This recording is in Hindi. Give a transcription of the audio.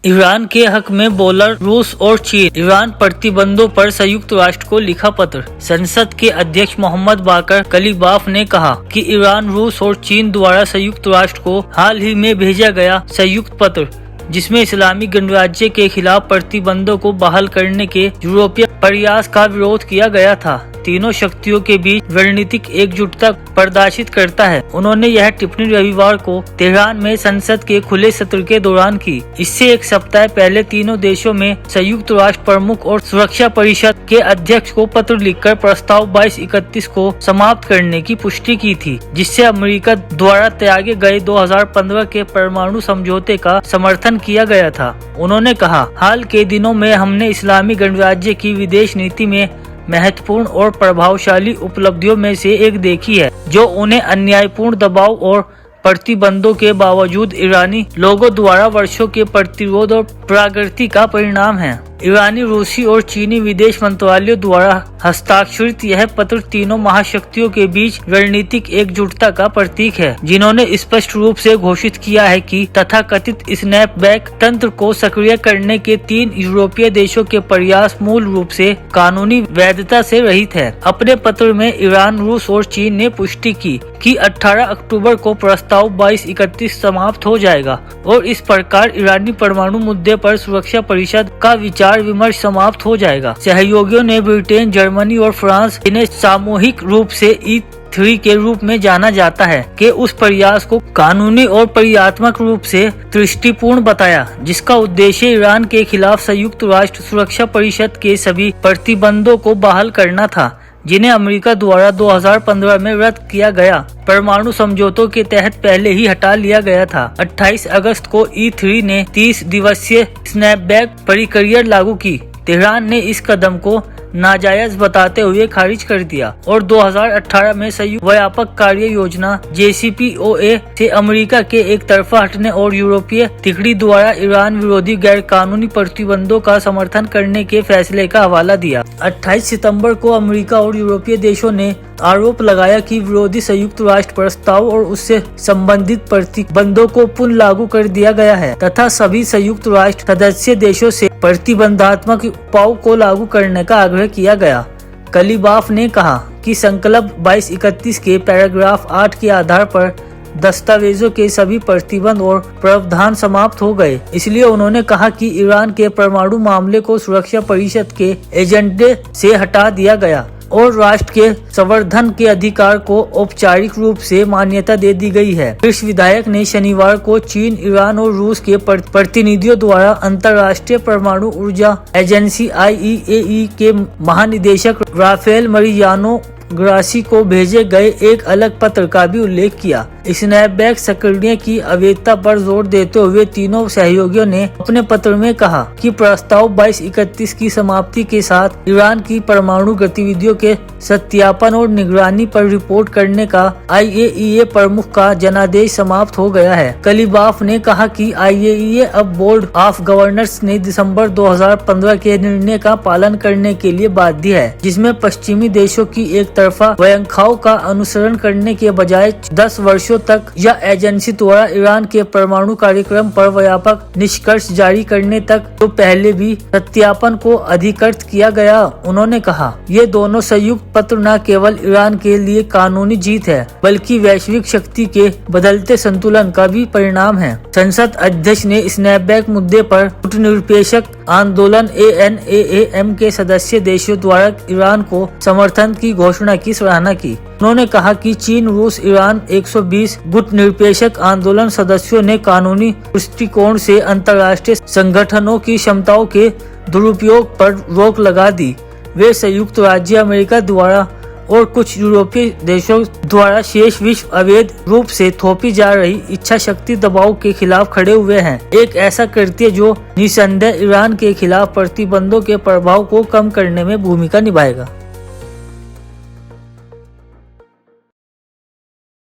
ईरान के हक में बोला रूस और चीन। ईरान प्रतिबंधों पर संयुक्त राष्ट्र को लिखा पत्र। संसद के अध्यक्ष मोहम्मद बाकर कलीबाफ ने कहा कि ईरान, रूस और चीन द्वारा संयुक्त राष्ट्र को हाल ही में भेजा गया संयुक्त पत्र, जिसमें इस्लामी गणराज्य के खिलाफ प्रतिबंधों को बहाल करने के यूरोपीय प्रयास का विरोध किया गया था, तीनों शक्तियों के बीच रणनीतिक एकजुटता प्रदर्शित करता है। उन्होंने यह टिप्पणी रविवार को तेहरान में संसद के खुले सत्र के दौरान की। इससे एक सप्ताह पहले तीनों देशों में संयुक्त राष्ट्र प्रमुख और सुरक्षा परिषद के अध्यक्ष को पत्र लिखकर प्रस्ताव 2231 को समाप्त करने की पुष्टि की थी, जिससे अमेरिका द्वारा त्यागे गए 2015 के परमाणु समझौते का समर्थन किया गया था। उन्होंने कहा, हाल के दिनों में हमने इस्लामी गणराज्य की विदेश नीति में महत्वपूर्ण और प्रभावशाली उपलब्धियों में से एक देखी है, जो उन्हें अन्यायपूर्ण दबाव और प्रतिबंधों के बावजूद ईरानी लोगों द्वारा वर्षों के प्रतिरोध और प्रगति का परिणाम है। ईरानी, रूसी और चीनी विदेश मंत्रालयों द्वारा हस्ताक्षरित यह पत्र तीनों महाशक्तियों के बीच रणनीतिक एकजुटता का प्रतीक है, जिन्होंने स्पष्ट रूप से घोषित किया है कि तथाकथित स्नैपबैक तंत्र को सक्रिय करने के 3 यूरोपीय देशों के प्रयास मूल रूप से कानूनी वैधता से रहित है। अपने पत्र में ईरान, रूस और चीन ने पुष्टि की कि 18 अक्टूबर को प्रस्ताव 2231 समाप्त हो जाएगा और इस प्रकार ईरानी परमाणु मुद्दे पर सुरक्षा परिषद का विचार विमर्श समाप्त हो जाएगा। सहयोगियों ने ब्रिटेन, जर्मनी और फ्रांस, इन्हें सामूहिक रूप से E3 के रूप में जाना जाता है, के उस प्रयास को कानूनी और प्रक्रियात्मक रूप से दृष्टिपूर्ण बताया, जिसका उद्देश्य ईरान के खिलाफ संयुक्त राष्ट्र सुरक्षा परिषद के सभी प्रतिबंधों को बहाल करना था, जिन्हें अमेरिका द्वारा 2015 में रद्द किया गया परमाणु समझौतों के तहत पहले ही हटा लिया गया था। 28 अगस्त को E3 ने 30 दिवसीय स्नैपबैक प्रक्रिया लागू की। तेहरान ने इस कदम को नाजायज बताते हुए खारिज कर दिया और 2018 में संयुक्त व्यापक कार्य योजना JCPOA से अमेरिका के एक तरफा हटने और यूरोपीय तिकड़ी द्वारा ईरान विरोधी गैर कानूनी प्रतिबंधों का समर्थन करने के फैसले का हवाला दिया। 28 सितंबर को अमेरिका और यूरोपीय देशों ने आरोप लगाया कि विरोधी संयुक्त राष्ट्र प्रस्ताव और उससे संबंधित प्रतिबंधों को पुनः लागू कर दिया गया है तथा सभी संयुक्त राष्ट्र सदस्य देशों से प्रतिबंधात्मक उपायों को लागू करने का आग्रह किया गया। कलीबाफ ने कहा कि संकल्प 2231 के पैराग्राफ 8 के आधार पर दस्तावेजों के सभी प्रतिबंध और प्रावधान समाप्त हो गए। इसलिए उन्होंने कहा कि ईरान के परमाणु मामले को सुरक्षा परिषद के एजेंडे से हटा दिया गया और राष्ट्र के संवर्धन के अधिकार को औपचारिक रूप से मान्यता दे दी गई है। शीर्ष विधायक ने शनिवार को चीन, ईरान और रूस के प्रतिनिधियों द्वारा अंतर्राष्ट्रीय परमाणु ऊर्जा एजेंसी IAEA के महानिदेशक राफेल मरियानो ग्रासी को भेजे गए एक अलग पत्र का भी उल्लेख किया। स्नैपबैक सक्रिय की अवैधता पर जोर देते हुए तीनों सहयोगियों ने अपने पत्र में कहा कि प्रस्ताव 2231 की समाप्ति के साथ ईरान की परमाणु गतिविधियों के सत्यापन और निगरानी पर रिपोर्ट करने का IAEA प्रमुख का जनादेश समाप्त हो गया है। कलीबाफ ने कहा कि IAEA अब बोर्ड ऑफ गवर्नर्स ने दिसंबर 2015 के निर्णय का पालन करने के लिए बाध्य है, जिसमें पश्चिमी देशों की एक तरफा व्याख्याओं का अनुसरण करने के बजाय 10 वर्षों तक यह एजेंसी द्वारा ईरान के परमाणु कार्यक्रम पर व्यापक निष्कर्ष जारी करने तक तो पहले भी सत्यापन को अधिकृत किया गया। उन्होंने कहा, ये दोनों संयुक्त पत्र न केवल ईरान के लिए कानूनी जीत है, बल्कि वैश्विक शक्ति के बदलते संतुलन का भी परिणाम है। संसद अध्यक्ष ने स्नैपबैक मुद्दे पर गुटनिरपेक्ष आंदोलन ANAAM के सदस्य देशों द्वारा ईरान को समर्थन की घोषणा की सराहना की। उन्होंने कहा कि चीन, रूस, ईरान 120 गुटनिरपेक्ष आंदोलन सदस्यों ने कानूनी दृष्टिकोण से अंतर्राष्ट्रीय संगठनों की क्षमताओं के दुरुपयोग पर रोक लगा दी। वे संयुक्त राज्य अमेरिका द्वारा और कुछ यूरोपीय देशों द्वारा शेष विश्व अवैध रूप से थोपी जा रही इच्छा शक्ति दबाव के खिलाफ खड़े हुए हैं। एक ऐसा कृत्य जो निसंदेह ईरान के खिलाफ प्रतिबंधों के प्रभाव को कम करने में भूमिका निभाएगा।